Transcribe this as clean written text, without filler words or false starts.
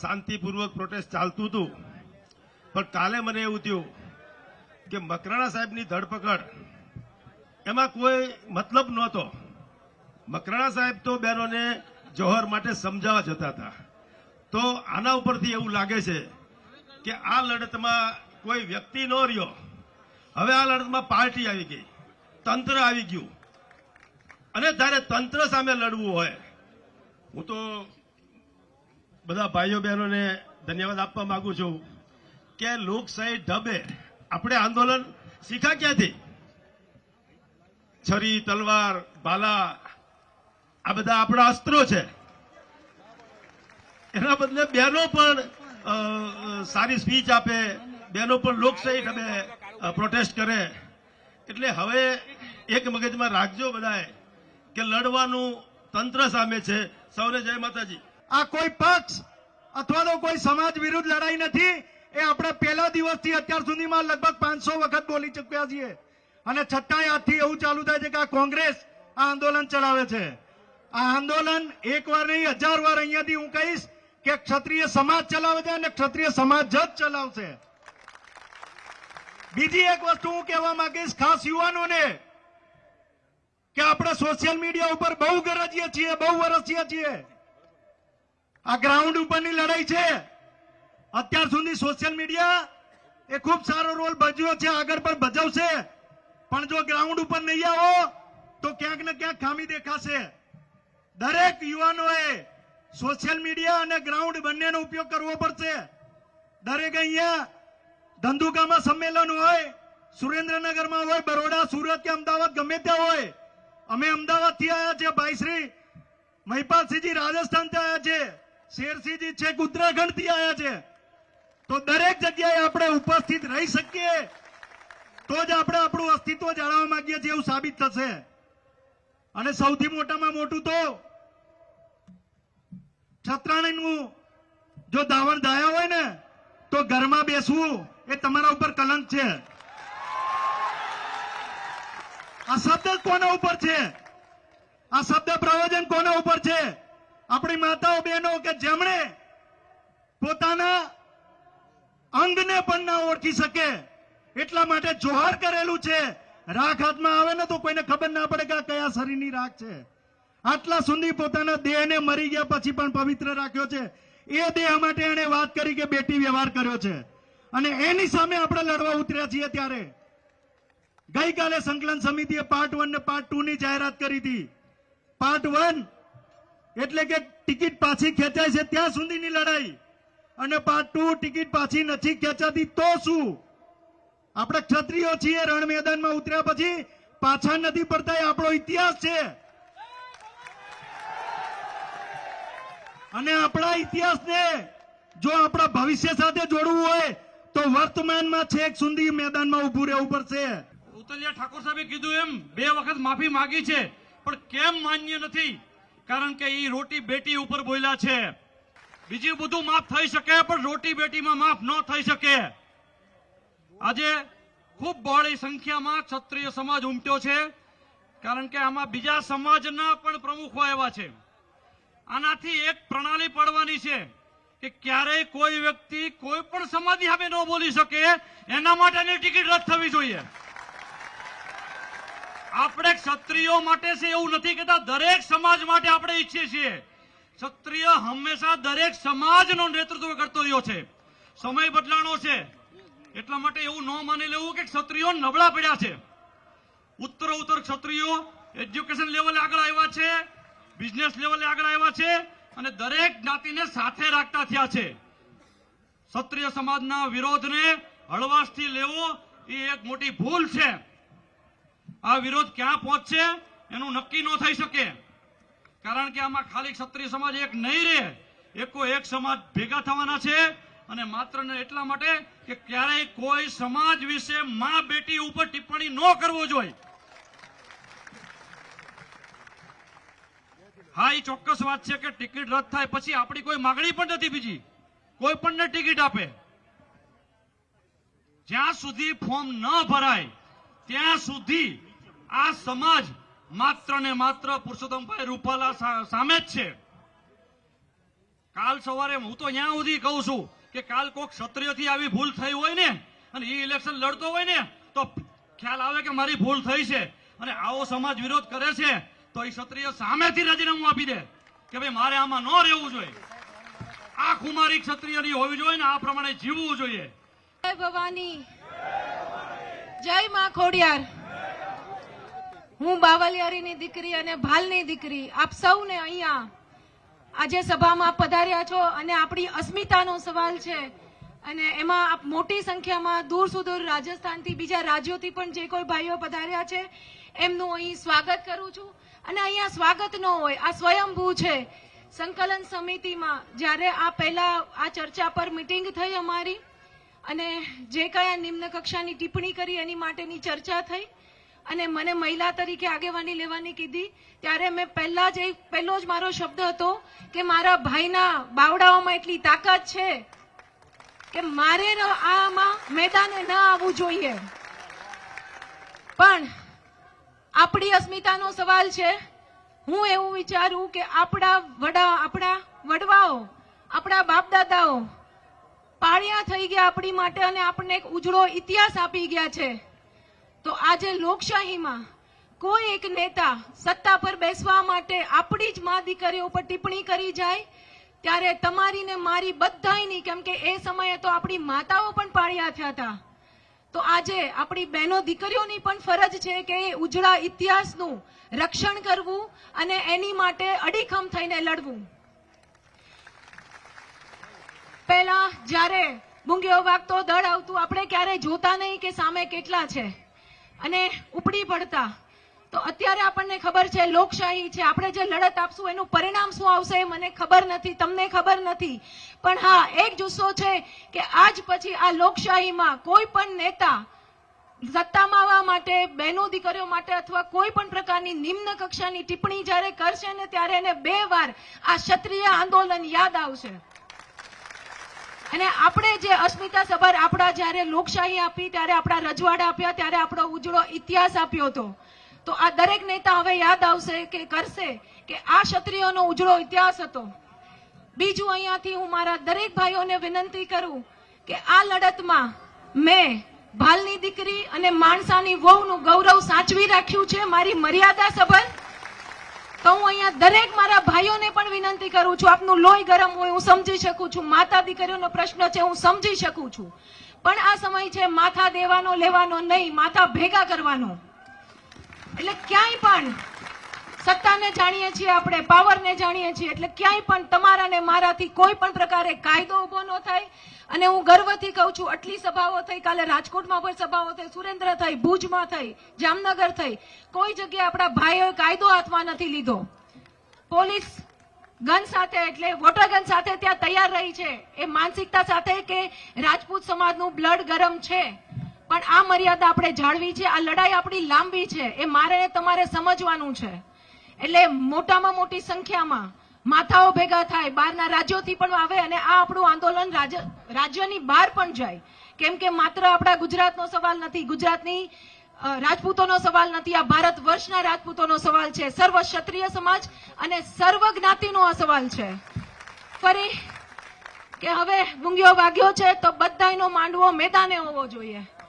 શાંતિપૂર્વક પ્રોટેસ્ટ ચાલતું હતું, પણ કાલે મને એવું થયું કે મકરાણા સાહેબની ધરપકડ એમાં કોઈ મતલબ નહોતો. મકરાણા સાહેબ તો બહેનોને જોહર માટે સમજાવવા જતા હતા. તો આના ઉપરથી એવું લાગે છે કે આ લડતમાં કોઈ વ્યક્તિ ન રહ્યો, હવે આ લડતમાં પાર્ટી આવી ગઈ, તંત્ર આવી ગયું. અને ત્યારે તંત્ર સામે લડવું હોય, હું તો બધા ભાઈઓ બહેનોને ધન્યવાદ આપવા માંગુ છું કે લોકશાહી ઢબે આપણે આંદોલન શીખ્યા ક્યાંથી? છરી, તલવાર, ભાલા આ બધા આપણા અસ્ત્રો છે. એના બદલે બહેનો પણ સારી સ્પીચ આપે, બહેનો પણ લોકશાહી ઢબે પ્રોટેસ્ટ કરે. એટલે હવે એક મગજમાં રાખજો બધાએ કે લડવાનું તંત્ર સામે છે. સૌને જય માતાજી. આ કોઈ પક્ષ અથવા તો કોઈ સમાજ વિરુદ્ધ લડાઈ નથી. એ આપણે પહેલા દિવસથી અત્યાર સુધીમાં લગભગ 500 વખત બોલી ચૂક્યા છીએ, અને છતાંય આજથી એવું ચાલુ થાય છે કે આ કોંગ્રેસ આ આંદોલન ચલાવે છે. આ આંદોલન એક વાર નહીં 1000 વાર અહીંયાથી હું કહીશ કે ક્ષત્રિય સમાજ ચલાવે છે અને ક્ષત્રિય સમાજ જ ચલાવશે. બીજી એક વસ્તુ હું કહેવા માંગીશ ખાસ યુવાનોને કે આપણે સોશિયલ મીડિયા ઉપર બહુ ગરજીએ છીએ, બહુ વરસીએ છીએ. આ ગ્રાઉન્ડ ઉપરની લડાઈ છે. અત્યાર સુધી સોશિયલ મીડિયા એ ખૂબ સારો રોલ ભજવ્યો છે, આગળ પણ ભજવશે. પણ જો ગ્રાઉન્ડ ઉપર નહીં આવો તો ક્યાંક ને ક્યાંક ખામી દેખાશે. દરેક યુવાનોએ સોશિયલ મીડિયા અને ગ્રાઉન્ડ બંનેનો ઉપયોગ કરવો પડશે. દરેક અહીંયા ધંધુકામાં સંમેલન હોય, સુરેન્દ્રનગરમાં હોય, બરોડા, સુરત કે અમદાવાદ ગમે ત્યાં હોય. અમે અમદાવાદથી આવ્યા છે, ભાઈશ્રી મહિપાલસિંહજી રાજસ્થાનથી આવ્યા છે, શેરસિંહજી છેક ઉત્તરાખંડથી આવ્યા છે. તો દરેક જગ્યાએ આપણે ઉપસ્થિત રહી શકીએ તો જ આપણે આપણું અસ્તિત્વ જાળવવા માંગીએ છીએ એવું સાબિત થશે. અને સૌથી મોટામાં મોટું તો છત્રાણીનું જો દાવણ ધાયા હોય ને તો ઘરમાં બેસવું એ તમારા ઉપર કલંક છે. આ શબ્દ કોના ઉપર છે? આ શબ્દ પ્રયોજન કોના ઉપર છે? આપણી માતાઓ બહેનો કે જેમણે પોતાના અંગને પણ ના ઓળખી શકે એટલા માટે જોહર કરેલું છે. રાખ હાથમાં આવે ને તો કોઈને ખબર ના પડે કે આ કયા શરીરની રાખ છે. આટલા સુધી પોતાના દેહને મરી ગયા પછી પણ પવિત્ર રાખ્યો છે. એ દેહ માટે એણે વાત કરી કે બેટી વ્યવહાર કર્યો છે, અને એની સામે આપણે લડવા ઉતર્યા છીએ. ત્યારે ગઈકાલે સંકલન સમિતિએ પાર્ટ 1 ને પાર્ટ 2 ની જાહેરાત કરી હતી. પાર્ટ 1 એટલે કે ટિકિટ પાછી ખેંચાય છે ત્યાં સુધીની લડાઈ, અને પાર્ટ 2 ટિકિટ પાછી નથી ખેંચાતી તો શું? આપણે ક્ષત્રિયો છીએ, રણ મેદાનમાં ઉતર્યા પછી પાછા નથી પડતા, એ આપણો ઇતિહાસ છે. અને આપણા ઇતિહાસને જો આપણા ભવિષ્ય સાથે જોડવું હોય તો વર્તમાનમાં છેક સુધી મેદાનમાં ઉભું રહેવું પડશે. ઉતલિયા ઠાકોર સાહેબે કીધું એમ 2 વખત માફી માંગી છે, પણ કેમ માન્ય નથી? કારણ કે એ રોટી બેટી ઉપર બોલ્યા છે. બીજું બધું માફ થઈ શકે પણ રોટી બેટીમાં માફ ન થઈ શકે. આજે ખૂબ બહોળી સંખ્યામાં ક્ષત્રિય સમાજ ઉમટ્યો છે, કારણ કે આમાં બીજા સમાજના પણ પ્રમુખો આવ્યા છે. આનાથી એક પ્રણાલી પડવાની છે કે ક્યારેય કોઈ વ્યક્તિ કોઈ પણ સમાજની સામે ન બોલી શકે, એના માટેની ટિકિટ રદ થવી જોઈએ. આપણે ક્ષત્રિયો માટે છે એવું નથી કહેતા, દરેક સમાજ માટે આપણે ઈચ્છીએ છીએ. ક્ષત્રિય હંમેશા દરેક સમાજનો નેતૃત્વ કરતો રહ્યો છે. સમય બદલાણો છે એટલા માટે એવું ન માની લેવું કે ક્ષત્રિયો નબળા પડ્યા છે. ઉત્તર ક્ષત્રિયો એજ્યુકેશન લેવલે આગળ આવ્યા છે, બિઝનેસ લેવલે આગળ આવ્યા છે, અને દરેક જ્ઞાતિને સાથે રાખતા થયા છે. ક્ષત્રિય સમાજના વિરોધને હળવાશથી લેવો એ એક મોટી ભૂલ છે. આ વિરોધ ક્યાં પહોંચશે એનું નક્કી ન થઈ શકે, કારણ કે આમાં ખાલી ક્ષત્રિય સમાજ એક નહીં રહે, એકો એક સમાજ ભેગા થવાના છે. અને માત્ર ને એટલા માટે કે ક્યારેય કોઈ સમાજ વિશે મા બેટી ઉપર ટિપ્પણી ન કરવો જોઈએ. હા, એ ચોક્કસ વાત છે કે ટિકિટ રદ થાય પછી આપણી કોઈ માગણી પણ નથી બીજી, કોઈ પણ ટિકિટ આપે. જ્યાં સુધી ફોર્મ ન ભરાય ત્યાં સુધી આ સમાજ માત્ર ને માત્ર પુરુષોત્તમભાઈ રૂપાલા સામે જ છે. કાલ સવારે હું તો ત્યાં સુધી કહું છું કે કાલ કોઈક ક્ષત્રિયથી આવી ભૂલ થઈ હોય ને અને એ ઇલેક્શન લડતો હોય ને તો ખ્યાલ આવે કે મારી ભૂલ થઈ છે અને આવો સમાજ વિરોધ કરે છે તો એ ક્ષત્રિય સામેથી રાજીનામું આપી દે કે ભાઈ મારે આમાં ન રહેવું જોઈએ. આ કુમારી ક્ષત્રિયની હોવી જોઈએ ને આ પ્રમાણે જીવવું જોઈએ. જય ભવાની, જય માં ખોડિયાર. હું બાવલિયારીની દીકરી અને ભાલની દીકરી આપ સૌને અહીંયા આજે સભામાં પધાર્યા છો અને આપણી અસ્મિતાનો સવાલ છે અને એમાં આપ મોટી સંખ્યામાં દૂર સુદૂર રાજસ્થાનથી બીજા રાજ્યોથી પણ જે કોઈ ભાઈઓ પધાર્યા છે એમનું અહીં સ્વાગત કરું છું. અને અહીંયા સ્વાગત ન હોય, આ સ્વયંભૂ છે. સંકલન સમિતિમાં જ્યારે આ પહેલા આ ચર્ચા પર મિટિંગ થઈ અમારી અને જે કયા નિમ્ન કક્ષાની ટિપ્પણી કરી એની માટેની ચર્ચા થઈ અને મને મહિલા તરીકે આગેવાની લેવાની કીધી ત્યારે મેં પહેલો જ મારો શબ્દ હતો કે મારા ભાઈના બાવડાઓમાં એટલી તાકાત છે કે મારે આમાં મેદાને ન આવવું જોઈએ. પણ આપણી અસ્મિતાનો સવાલ છે. હું એવું વિચારું કે આપણા વડવાઓ, આપણા બાપ દાદાઓ પાળિયા થઈ ગયા આપણી માટે અને આપણને એક ઉજળો ઇતિહાસ આપી ગયા છે. તો આજે લોકશાહીમાં કોઈ એક નેતા સત્તા પર બેસવા માટે આપણી જ મા દીકરીઓ ઉપર ટિપ્પણી કરી જાય ત્યારે તમારી ને મારી બધાયની, કેમ કે એ સમયે તો આપણી માતાઓ પણ પાળિયા થયા હતા, તો આજે આપણી બહેનો દીકરીઓની પણ ફરજ છે કે એ ઉજળા ઇતિહાસનું રક્ષણ કરવું અને એની માટે અડીખમ થઈને લડવું. પહેલા જ્યારે મૂંગીઓ વાગતો દળ આવતું આપણે ક્યારેય જોતા નહીં કે સામે કેટલા છે અને ઉપડી પડતા. તો અત્યારે આપણને ખબર છે લોકશાહી છે, આપણે જે લડત આપશું એનું પરિણામ શું આવશે એ મને ખબર નથી, તમને ખબર નથી. પણ હા, એક જુસ્સો છે કે આજ પછી આ લોકશાહીમાં કોઈ પણ નેતા સત્તામાં આવવા માટે, બહેનો દીકરીઓ માટે અથવા કોઈ પણ પ્રકારની નિમ્ન કક્ષાની ટિપ્પણી જ્યારે કરશે ને ત્યારે એને 2 વાર આ ક્ષત્રિય આંદોલન યાદ આવશે. અને આપણે જે અસ્મિતા સભર આપણા જ્યારે લોકશાહી આપી ત્યારે આપણા રજવાડા આપ્યા ત્યારે આપણો ઉજળો ઇતિહાસ આપ્યો હતો. તો આ દરેક નેતા હવે યાદ આવશે કે કરશે કે આ ક્ષત્રિયોનો ઉજળો ઇતિહાસ હતો. બીજું, અહીંયાથી હું મારા દરેક ભાઈઓને વિનંતી કરું કે આ લડતમાં મેં ભાલની દીકરી અને માણસાની વહુનું ગૌરવ સાચવી રાખ્યું છે, મારી મર્યાદા સભર. તો હું અહીંયા દરેક મારા ભાઈઓને પણ વિનંતી કરું છું, આપનું લોહી ગરમ હોય હું સમજી શકું છું, માતા દીકરીઓનો પ્રશ્ન છે હું સમજી શકું છું, પણ આ સમય છે માથા દેવાનો લેવાનો નહીં, માથા ભેગા કરવાનો. એટલે ક્યાંય પણ સત્તાને જાણીએ છીએ, આપણે પાવરને જાણીએ છીએ, એટલે ક્યાંય પણ તમારા ને મારાથી કોઈ પણ પ્રકારે કાયદો ઉભો ન થાય. અને હું ગર્વથી કહું છું, આટલી સભાઓ થઈ, કાલે રાજકોટમાં પણ સભાઓ થઈ, સુરેન્દ્ર થઈ, ભુજમાં થઈ, જામનગર થઈ, કોઈ જગ્યાએ આપણા ભાઈઓએ કાયદો હાથમાં નથી લીધો. પોલીસ ગન સાથે એટલે વોટર ગન સાથે ત્યાં તૈયાર રહી છે એ માનસિકતા સાથે કે રાજપૂત સમાજનું બ્લડ ગરમ છે. પણ આ મર્યાદા આપણે જાળવી છે, આ લડાઈ આપણી લાંબી છે, એ મારે તમારે સમજવાનું છે. એટલે મોટામાં મોટી સંખ્યામાં માથાઓ ભેગા થાય, બહારના રાજ્યોથી પણ આવે અને આ આપણું આંદોલન રાજ્યની બહાર પણ જાય. કેમ કે માત્ર આપણા ગુજરાતનો સવાલ નથી, ગુજરાતની રાજપૂતોનો સવાલ નથી, આ ભારત વર્ષના રાજપૂતોનો સવાલ છે, સર્વ ક્ષત્રિય સમાજ અને સર્વ જ્ઞાતિનો આ સવાલ છે. ફરી કે હવે મૂંગીઓ વાગ્યો છે તો બધાયનો માંડવો મેદાને હોવો જોઈએ.